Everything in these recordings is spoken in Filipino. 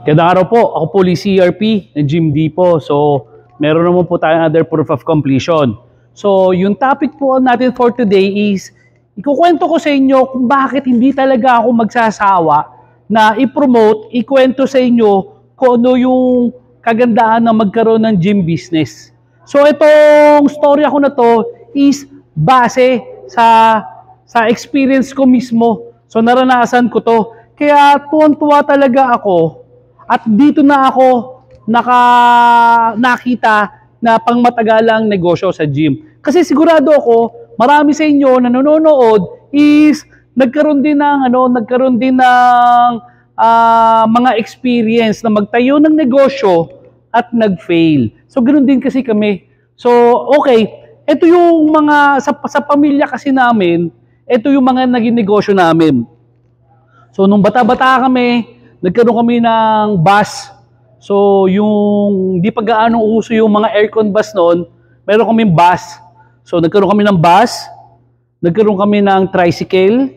Kada araw po, ako po si CRP ng Gym Depot. So, meron naman po tayong other proof of completion. So, yung topic po natin for today is, ikukwento ko sa inyo kung bakit hindi talaga ako magsasawa na i-promote, ikwento sa inyo kung ano yung kagandahan na magkaroon ng gym business. So, itong story ako na to is base sa experience ko mismo. So, naranasan ko to. Kaya tuwan-tuwa talaga ako at dito na ako nakita na pangmatagalang negosyo sa gym. Kasi sigurado ako, marami sa inyo na nanonood is nagkaroon din ng mga experience na magtayo ng negosyo at nag-fail. So ganoon din kasi kami. So okay, ito yung mga sa pamilya kasi namin, ito yung mga naging negosyo namin. So nung bata-bata kami, nagkaroon kami ng bus. So, yung hindi pa gaano uso yung mga aircon bus noon, meron kaming bus. So, nagkaroon kami ng bus, nagkaroon kami ng tricycle,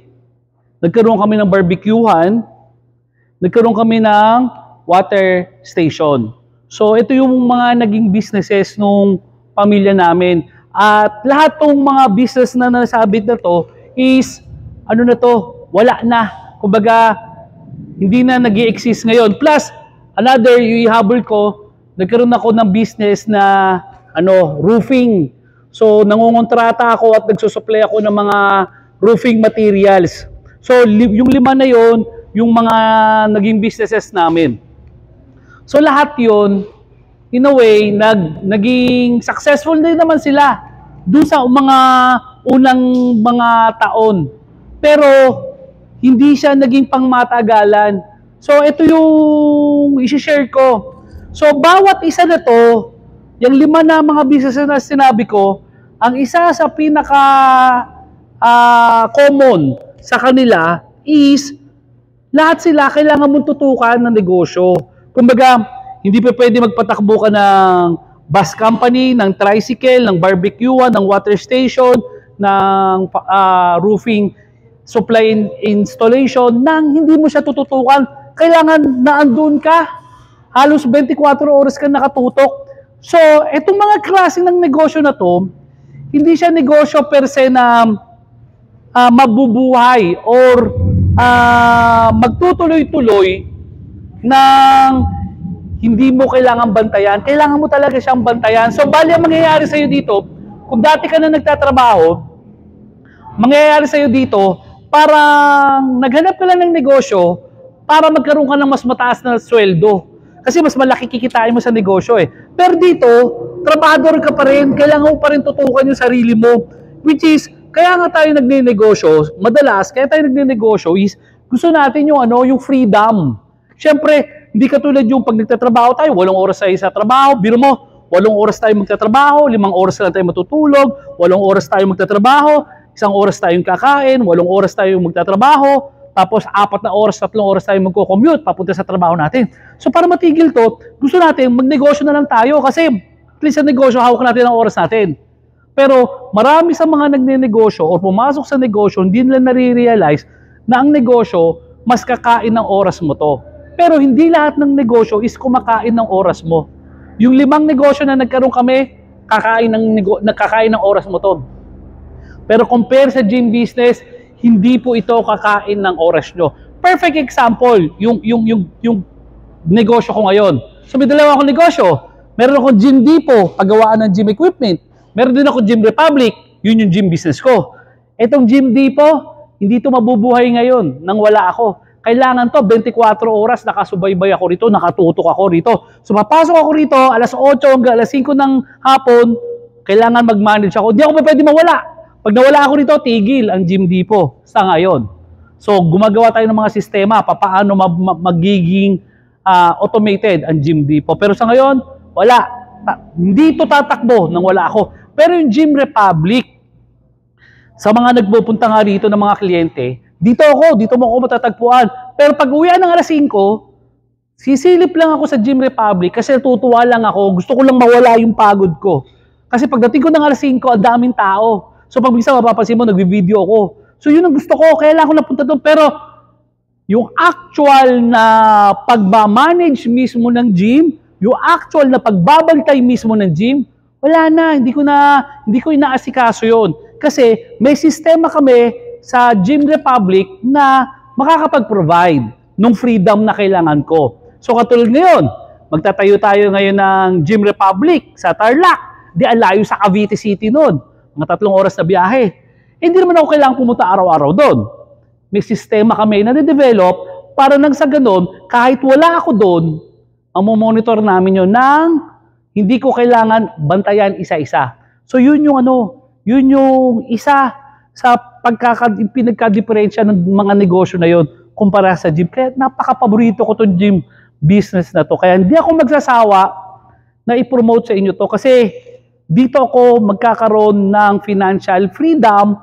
nagkaroon kami ng barbecuehan, nagkaroon kami ng water station. So, ito yung mga naging businesses nung pamilya namin. At lahat ng mga business na nasabit na to is, wala na. Kumbaga, hindi na nag-i-exist ngayon. Plus, another, yung ihabol ko, nagkaroon ako ng business na roofing. So, nangungontrata ako at nagsusupply ako ng mga roofing materials. So, yung 5 na yon, yung mga naging businesses namin. So, lahat yon in a way, naging successful din naman sila doon sa mga unang mga taon. Pero, hindi siya naging pangmatagalan. So, ito yung isi-share ko. So, bawat isa na to, yung 5 na mga business na sinabi ko, ang isa sa pinaka-common sa kanila is lahat sila kailangan mong tutukan ng negosyo. Kumbaga, hindi pa pwede magpatakbo ka ng bus company, ng tricycle, ng barbecuehan, ng water station, ng roofing supply installation nang hindi mo siya tututukan. Kailangan na andun ka. Halos 24 oras ka nakatutok. So, itong mga klase ng negosyo na to, hindi siya negosyo per se na mabubuhay or magtutuloy-tuloy nang hindi mo kailangan bantayan. Kailangan mo talaga siyang bantayan. So, bali ang mangyayari sa'yo dito, kung dati ka na nagtatrabaho, mangyayari sa'yo dito, parang naghanap ka lang ng negosyo para magkaroon ka ng mas mataas na sweldo. Kasi mas malaki kikitain mo sa negosyo eh. Pero dito, trabahador ka pa rin, kailangan mo pa rin tutukan yung sarili mo. Which is, kaya nga tayo nagne-negosyo, madalas, kaya tayo nagne-negosyo is, gusto natin yung freedom. Siyempre, hindi katulad yung pag nagtatrabaho tayo, 8 oras tayo sa trabaho, biro mo, 8 oras tayo magtatrabaho, 5 oras lang tayo matutulog, 8 oras tayo magtatrabaho, 1 oras tayong kakain, 8 oras tayong magtatrabaho, tapos 4 na oras, 3 oras tayong magko-commute papunta sa trabaho natin. So para matigil to, gusto natin magnegosyo na lang tayo kasi at least sa negosyo, hawak natin ang oras natin. Pero marami sa mga nagne-negosyo o pumasok sa negosyo, hindi nila nare-realize na ang negosyo, mas kakain ng oras mo to. Pero hindi lahat ng negosyo is kumakain ng oras mo. Yung 5 negosyo na nagkaroon kami, nakakain ng oras mo to. Pero compare sa gym business, hindi po ito kakain ng oras nyo. Perfect example, yung negosyo ko ngayon. So may 2 akong negosyo. Meron akong Gym Depot, paggawaan ng gym equipment. Meron din ako Gym Republic, yun yung gym business ko. Itong Gym Depot, hindi ito mabubuhay ngayon nang wala ako. Kailangan to 24 oras nakasubaybay ako rito, nakatutok ako rito. So papasok ako rito, alas 8 hanggang alas 5 ng hapon, kailangan mag-manage ako. Hindi ako pwede mawala. Pag nawala ako rito, tigil ang Gym Depot sa ngayon. So, gumagawa tayo ng mga sistema paano magiging automated ang Gym Depot. Pero sa ngayon, wala. Hindi ito tatakbo nang wala ako. Pero yung Gym Republic, sa mga nagpupunta nga rito ng mga kliyente, dito mo ako matatagpuan. Pero pag uwian ng alas 5, sisilip lang ako sa Gym Republic kasi natutuwa lang ako. Gusto ko lang mawala yung pagod ko. Kasi pagdating ko ng alas 5, ang daming tao. So pag minsan mapapansin mo, nagbi-video ako. So yun ang gusto ko, kaya lang ako napunta doon. Pero yung actual na pagmamanage mismo ng gym, yung actual na pagbabantay mismo ng gym, wala na, hindi ko inaasikaso yon. Kasi may sistema kami sa Gym Republic na makakapag-provide ng freedom na kailangan ko. So katulad ngayon, magtatayo tayo ngayon ng Gym Republic sa Tarlac. Di alayo sa Cavite City noon. Mga 3 oras na biyahe. Hindi naman ako kailangang pumunta araw-araw doon. May sistema kami na de-develop para nang sa ganun, kahit wala ako doon, ang monitor namin yun nang hindi ko kailangan bantayan isa-isa. So yun yung isa sa pinagka-diferensya ng mga negosyo na yun kumpara sa gym. Kaya napaka-paborito ko itong gym business na to. Kaya hindi ako magsasawa na i-promote sa inyo to kasi dito ako magkakaroon ng financial freedom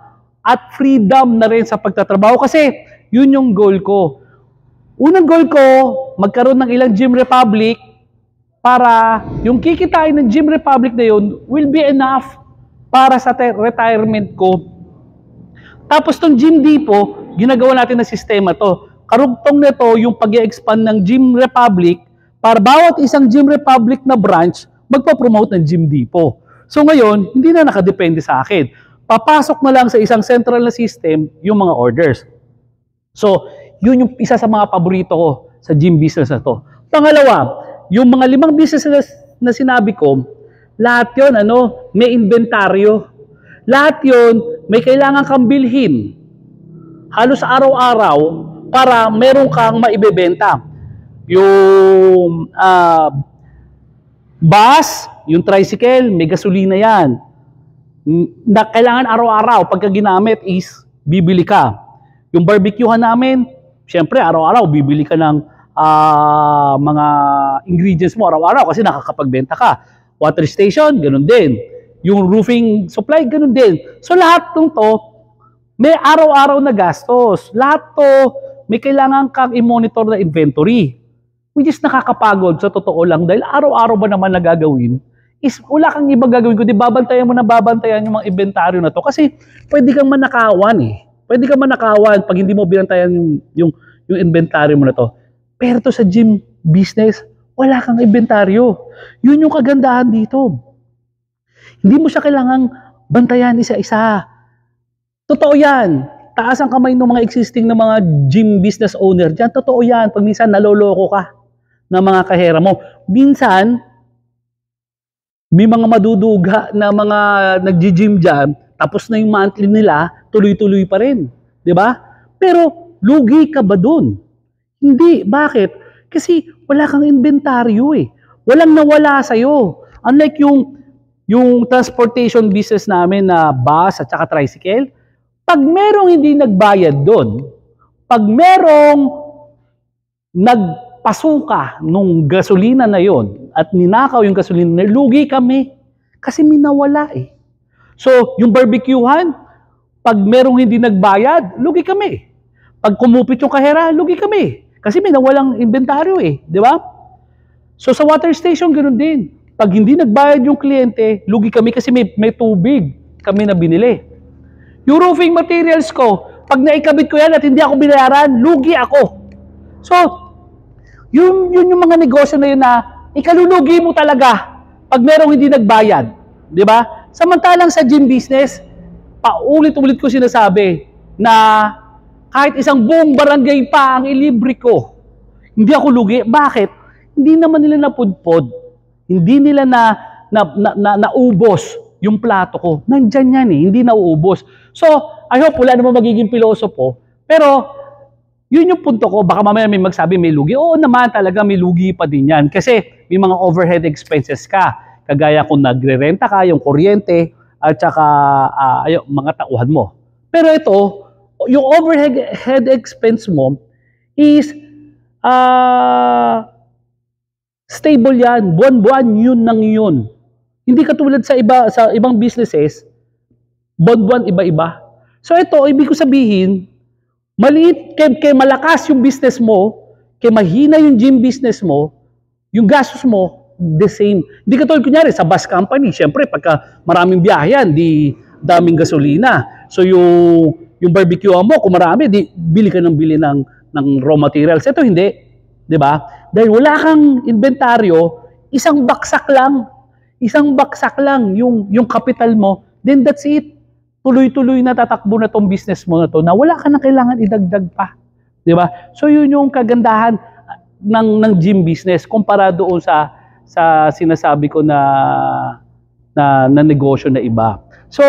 at freedom na rin sa pagtatrabaho kasi yun yung goal ko. Unang goal ko, magkaroon ng ilang Gym Republic para yung kikitain ng Gym Republic na yun will be enough para sa retirement ko. Tapos tong Gym Depot, ginagawa natin na sistema to. Karugtong nito yung pag-i-expand ng Gym Republic para bawat isang Gym Republic na branch magpa-promote ng Gym Depot. So ngayon, hindi na nakadepende sa akin. Papasok na lang sa isang central na system yung mga orders. So, yun yung isa sa mga paborito ko sa gym business na to. Pangalawa, yung mga 5 business na sinabi ko, lahat yun, may inventaryo. Lahat yun, may kailangan kang bilhin. Halos araw-araw para meron kang maibebenta. Yung bus, yung tricycle, may gasolina yan. Na kailangan araw-araw, pagka ginamit is, bibili ka. Yung barbecuehan namin, syempre araw-araw, bibili ka ng mga ingredients mo araw-araw kasi nakakapagbenta ka. Water station, ganun din. Yung roofing supply, ganun din. So lahat ng to, may araw-araw na gastos. Lahat to, may kailangan kang i-monitor na inventory. Which is nakakapagod sa totoo lang dahil araw-araw ba naman nagagawin is wala kang ibang gagawin kundi babantayan mo na babantayan yung mga inventaryo na to kasi pwede kang manakawan eh. Pwede kang manakawan pag hindi mo binantayan yung inventaryo mo na to. Pero to sa gym business, wala kang inventaryo. Yun yung kagandahan dito. Hindi mo siya kailangang bantayan isa-isa. Totoo yan. Taas ang kamay ng mga existing na mga gym business owner dyan. Totoo yan. Pag minsan naloloko ka ng mga kahera mo. Minsan, may mga maduduga na mga nagji-gym dyan, tapos na yung monthly nila, tuloy-tuloy pa rin. Diba? Pero, lugi ka ba dun? Hindi. Bakit? Kasi wala kang inventaryo eh. Walang nawala sa'yo. Unlike yung transportation business namin na bus at saka tricycle, pag merong hindi nagbayad doon, pag merong nagpasuka nung gasolina na yon at ninakaw yung gasolina na, lugi kami. Kasi minawala eh. So, yung barbecuehan, pag merong hindi nagbayad, lugi kami. Pag kumupit yung kahera, lugi kami. Kasi minawalang inventaryo eh. Di ba? So, sa water station, ganoon din. Pag hindi nagbayad yung kliyente, lugi kami kasi may tubig kami na binili. Yung roofing materials ko, pag naikabit ko yan at hindi ako binayaran, lugi ako. So, yun yung mga negosyo na yun na ikalulugi mo talaga pag merong hindi nagbayad. Di ba? Samantalang sa gym business, paulit-ulit ko sinasabi na kahit isang buong barangay pa ang ilibre ko, hindi ako lugi. Bakit? Hindi naman nila napudpod. Hindi nila naubos yung plato ko. Nandyan yan eh, hindi nauubos. So, I hope wala naman magiging pilosopo. Pero, yun yung punto ko. Baka mamaya may magsabi may lugi. Oo naman talaga may lugi pa din yan. Kasi may mga overhead expenses ka. Kagaya kung nagre-renta ka, yung kuryente, at saka mga tauhan mo. Pero ito, yung overhead expense mo is stable yan. Buwan-buwan yun nang yun. Hindi katulad sa ibang businesses, buwan-buwan iba-iba. So ito, ibig ko sabihin, maliit kay malakas yung business mo, kay mahina yung gym business mo, yung gastos mo, the same. Hindi katulad kunyari sa bus company, syempre pagka maraming biyahe yan, di daming gasolina. So yung barbecue mo, kung marami, di bili ka ng bili ng ng raw materials. Ito hindi, 'di ba? Dahil wala kang inventaryo, isang baksak lang yung capital mo, then that's it. Tuloy-tuloy na tatakbo na tong business mo na to na wala ka na kailangan idagdag pa. 'Di ba? So yun yung kagandahan ng gym business kumpara doon sa sinasabi ko na negosyo na iba. So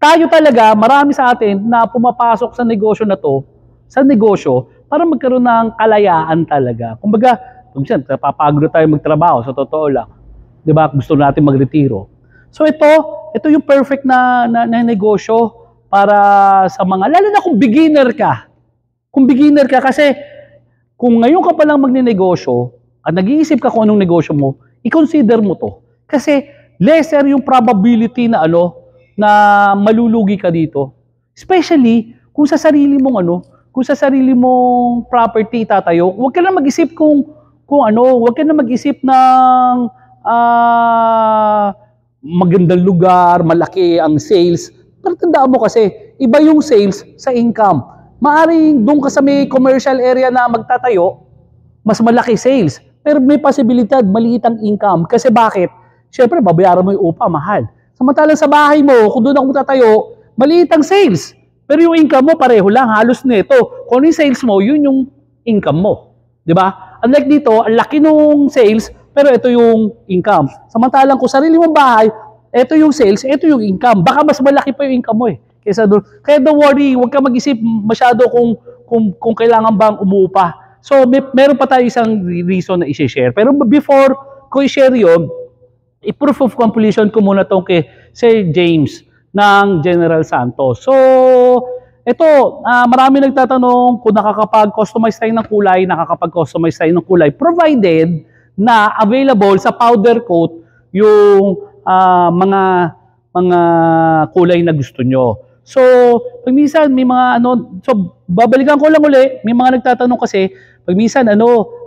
tayo talaga, marami sa atin na pumapasok sa negosyo na to, para magkaroon ng kalayaan talaga. Kumbaga, minsan papagod tayo magtrabaho, sa totoo lang. 'Di ba? Gusto natin magretiro. So ito yung perfect na negosyo para sa mga, lalo na kung beginner ka. Kasi kung ngayon ka pa lang magnenegosyo at nag-iisip ka kung anong negosyo mo, i-consider mo to. Kasi lesser yung probability na na malulugi ka dito. Especially kung sa sarili mong property itatayo, huwag ka na mag-isip huwag ka na mag-isip ng magandang lugar, malaki ang sales. Pero tandaan mo kasi, iba yung sales sa income. Maaring doon ka sa may commercial area na magtatayo, mas malaki sales. Pero may posibilidad, maliit ang income. Kasi bakit? Siyempre, babayaran mo yung upa, mahal. Samantalang sa bahay mo, kung doon ako tatayo, maliit ang sales. Pero yung income mo, pareho lang, halos nito. Kung yung sales mo, yun yung income mo. Diba? Unlike dito, ang laki nung sales, pero ito yung income. Samantalang kung sarili mong bahay, ito yung sales, ito yung income. Baka mas malaki pa yung income mo eh. Kaya don't worry, huwag ka mag-isip masyado kung kailangan bang umuupa. So, meron pa tayo isang reason na i-share. Pero before ko i-share yun, i-proof of completion ko muna itong kay Sir James ng General Santos. So, ito, marami nagtatanong kung nakakapag-customize tayo ng kulay, provided na available sa powder coat yung mga kulay na gusto nyo. So, pag minsan may mga babalikan ko lang uli, may mga nagtatanong kasi, pag minsan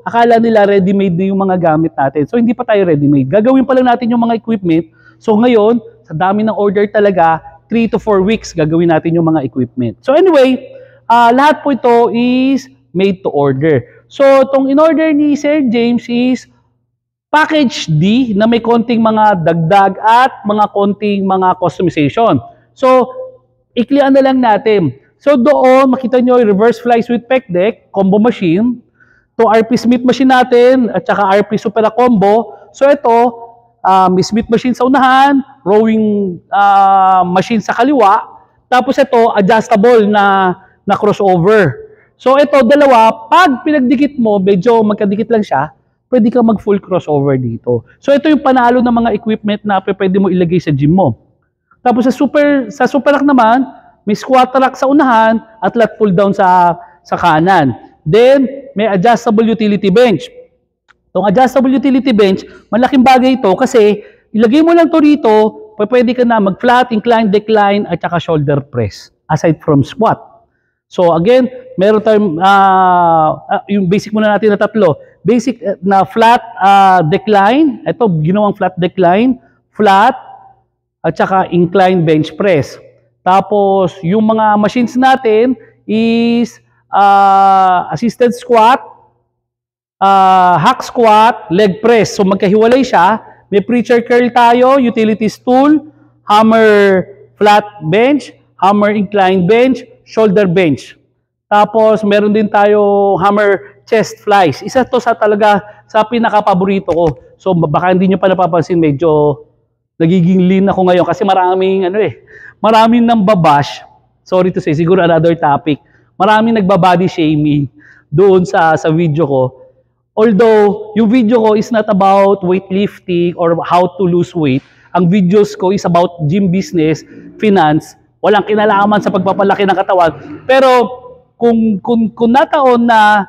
akala nila ready-made na yung mga gamit natin. So, hindi pa tayo ready-made. Gagawin pa lang natin yung mga equipment. So, ngayon, sa dami ng order talaga, 3 to 4 weeks gagawin natin yung mga equipment. So, anyway, lahat po ito is made to order. So, itong in-order ni Sir James is package D na may konting mga dagdag at mga konting mga customization. So, iklian na lang natin. So, doon, makita nyo yung reverse fly sweep pec deck, combo machine. To RP Smith machine natin, at saka RP Supera combo. So, ito, may Smith machine sa unahan, rowing machine sa kaliwa. Tapos ito, adjustable na crossover. So, ito, dalawa, pag pinagdikit mo, medyo magkadikit lang siya, pwede ka mag-full crossover dito. So, ito yung panalo ng mga equipment na pwede mo ilagay sa gym mo. Tapos sa super rack naman, may squat rack sa unahan at lat pull down sa kanan. Then, may adjustable utility bench. Itong adjustable utility bench, malaking bagay ito kasi ilagay mo lang to rito, pwede ka na mag-flat, incline, decline, at saka shoulder press, aside from squat. So again, meron tayong, yung basic muna natin na tatlo. Basic na flat decline, ito ginawang flat decline, flat, at saka incline bench press. Tapos, yung mga machines natin is assisted squat, hack squat, leg press. So magkahiwalay siya. May preacher curl tayo, utility stool, hammer flat bench, hammer incline bench, shoulder bench. Tapos meron din tayo hammer chest flies. Isa to sa pinaka-paborito ko. So baka hindi nyo pa napapansin, medyo nagiging lean ako ngayon kasi maraming nang babash. Sorry to say, siguro another topic. Maraming nagbabody shaming doon sa video ko. Although, yung video ko is not about weightlifting or how to lose weight. Ang videos ko is about gym business, finance. Walang kinalaman sa pagpapalaki ng katawan. Pero, kung nataon na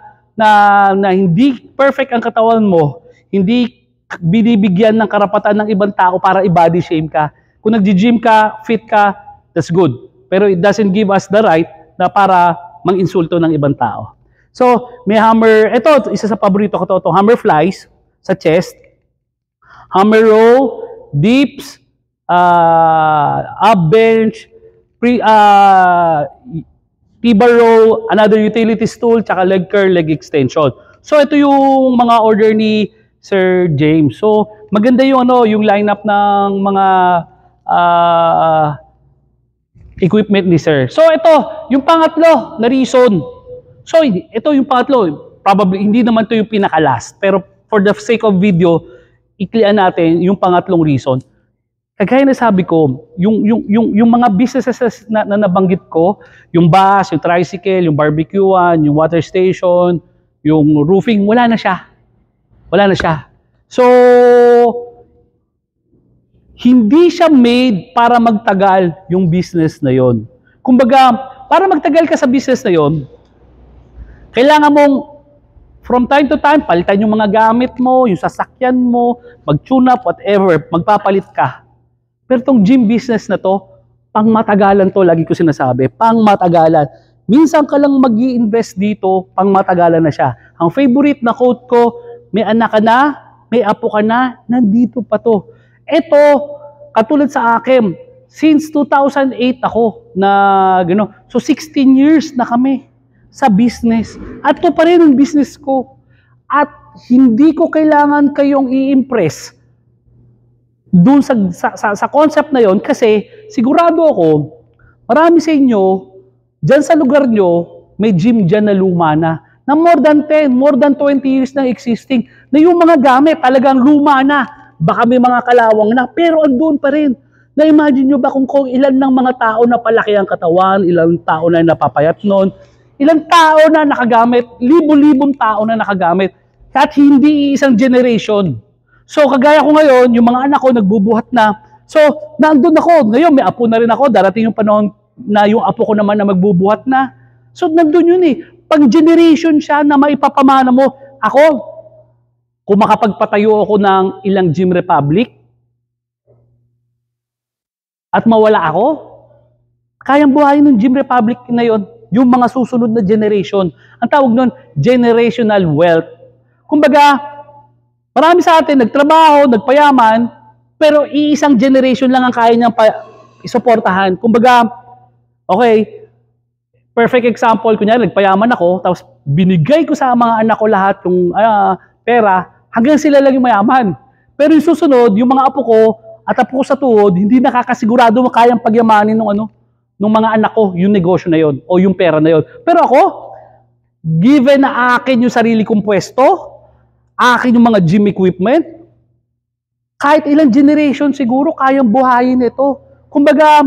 hindi perfect ang katawan mo, hindi binibigyan ng karapatan ng ibang tao para i-body shame ka. Kung nag-gym ka, fit ka, that's good. Pero it doesn't give us the right na para mang-insulto ng ibang tao. So, may hammer, ito, isa sa paborito ko to, hammer flies sa chest, hammer row, dips, up bench, T-bar row, another utilities tool, tsaka leg curl, leg extension. So ito yung mga order ni Sir James. So maganda yung yung lineup ng mga equipment ni Sir. So ito, yung pangatlo na reason. So ito yung pangatlo. Probably hindi naman to yung pinaka-last. Pero for the sake of video, iklian natin yung pangatlong reason. Kagaya na sabi ko, yung mga businesses na nabanggit ko, yung bus, yung tricycle, yung barbecuean, yung water station, yung roofing, wala na siya. Wala na siya. So, hindi siya made para magtagal yung business na yon. Kumbaga, para magtagal ka sa business na yon, kailangan mong from time to time, palitan yung mga gamit mo, yung sasakyan mo, mag-tune up, whatever, magpapalit ka. Pero itong gym business na to, pang matagalan to, lagi ko sinasabi, pang matagalan. Minsan ka lang mag-i-invest dito, pang matagalan na siya. Ang favorite na quote ko, may anak ka na, may apo ka na, nandito pa to. Ito, katulad sa akin, since 2008 ako na gano'n. So 16 years na kami sa business. At ito pa rin ang business ko. At hindi ko kailangan kayong i-impress doon sa concept na yon kasi sigurado ako, marami sa inyo, dyan sa lugar nyo, may gym dyan na luma na more than 10, more than 20 years na existing, na yung mga gamit talagang luma na, baka may mga kalawang na, pero andun pa rin. Na-imagine nyo ba kung ilan ng mga tao na palaki ang katawan, ilang tao na napapayat nun, ilang tao na nakagamit, libo-libong tao na nakagamit, at hindi isang generation. So, kagaya ko ngayon, yung mga anak ko nagbubuhat na. So, nandun ako. Ngayon, may apo na rin ako. Darating yung panahon na yung apo ko naman na magbubuhat na. So, nandun yun eh. Pang-generation siya na maipapamana mo. Ako, kung makapagpatayo ako ng ilang Gym Republic at mawala ako, kayang buhayin ng Gym Republic na yon yung mga susunod na generation. Ang tawag nun, generational wealth. Kumbaga, marami sa atin nagtrabaho, nagpayaman, pero iisang generation lang ang kaya niyang isuportahan. Kumbaga, okay, perfect example, kunyari, nagpayaman ako, tapos binigay ko sa mga anak ko lahat yung pera, hanggang sila lang yung mayaman. Pero yung susunod, yung mga apo ko, at apo ko sa tuhod, hindi nakakasigurado kayang pagyamanin ng mga anak ko, yung negosyo na yon o yung pera na yon. Pero ako, given na akin yung sarili kong pwesto, akin yung mga gym equipment, kahit ilang generation siguro kayang buhayin ito. Kumbaga,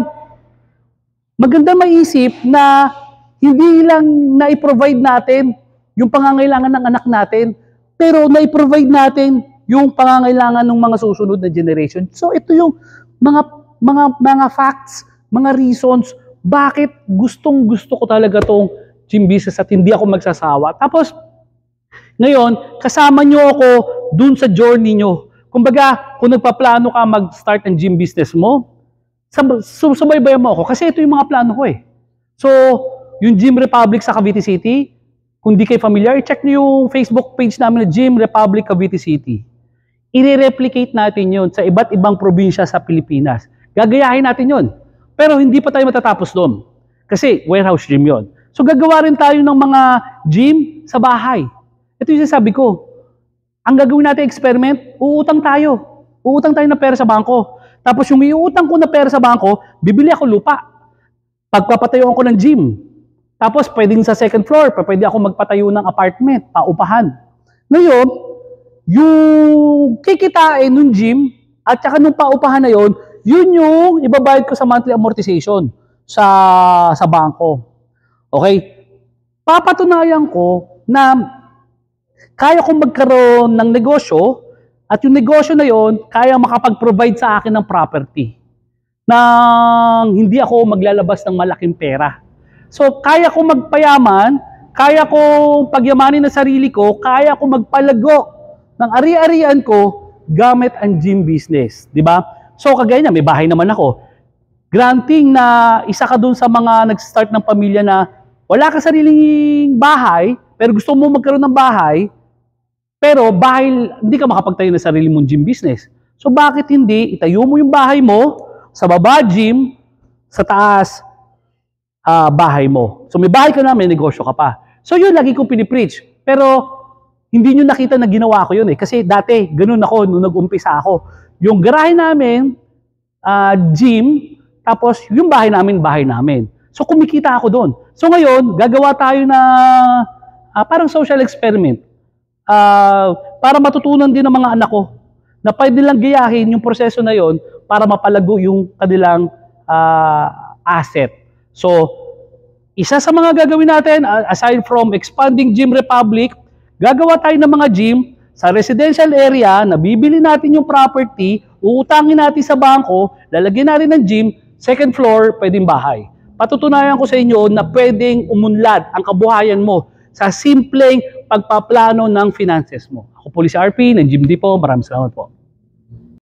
maganda maisip na hindi lang na-provide natin yung pangangailangan ng anak natin, pero na-provide natin yung pangangailangan ng mga susunod na generation. So ito yung mga facts, mga reasons, bakit gustong-gusto ko talaga tong gym business at hindi ako magsasawa. Tapos, ngayon, kasama nyo ako dun sa journey nyo. Kumbaga, kung nagpaplano ka mag-start ng gym business mo, subaybayan mo ako. Kasi ito yung mga plano ko eh. So, yung Gym Republic sa Cavite City, kung di kayo familiar, check nyo yung Facebook page namin na Gym Republic Cavite City. I-replicate natin yun sa iba't ibang probinsya sa Pilipinas. Gagayahin natin yun. Pero hindi pa tayo matatapos doon. Kasi warehouse gym yun. So, gagawa rin tayo ng mga gym sa bahay. Ito yung sasabi ko, ang gagawin natin experiment, uutang tayo. Uutang tayo na pera sa bangko. Tapos yung iutang ko na pera sa bangko, bibili ako lupa. Pagpapatayo ko ng gym. Tapos pwedeng sa second floor, pwede ako magpatayo ng apartment, paupahan. Ngayon, yung kikitain ng gym at saka nung paupahan na yon, yun yung ibabayad ko sa monthly amortization sa bangko. Okay? Papatunayan ko na kaya kong magkaroon ng negosyo at yung negosyo na yon kaya makapag-provide sa akin ng property nang hindi ako maglalabas ng malaking pera. So, kaya kong magpayaman, kaya kong pagyamanin na sarili ko, kaya kong magpalago ng ari-arian ko gamit ang gym business. Diba? So, kagaya niya, may bahay naman ako. Granting na isa ka dun sa mga nag-start ng pamilya na wala ka sariling bahay, pero gusto mo magkaroon ng bahay, pero hindi ka makapagtayo ng sarili mong gym business. So bakit hindi itayo mo yung bahay mo, sa baba gym, sa taas bahay mo. So may bahay ka na, may negosyo ka pa. So yun, lagi kong pinipreach. Pero hindi nyo nakita na ginawa ko yun eh. Kasi dati, ganun ako nung nag-umpisa ako. Yung garahe namin, gym, tapos yung bahay namin. So kumikita ako doon. So ngayon, gagawa tayo na parang social experiment. Para matutunan din ng mga anak ko na pwede lang gayahin yung proseso na yon para mapalago yung kanilang asset. So, isa sa mga gagawin natin, aside from expanding Gym Republic, gagawa tayo ng mga gym sa residential area, nabibili natin yung property, uutangin natin sa bangko, lalagyan natin ng gym, second floor, pwedeng bahay. Patutunayan ko sa inyo na pwedeng umunlad ang kabuhayan mo sa simpleng pagpaplano ng finances mo. Ako po si RP ng Gym Depot. Maraming salamat po.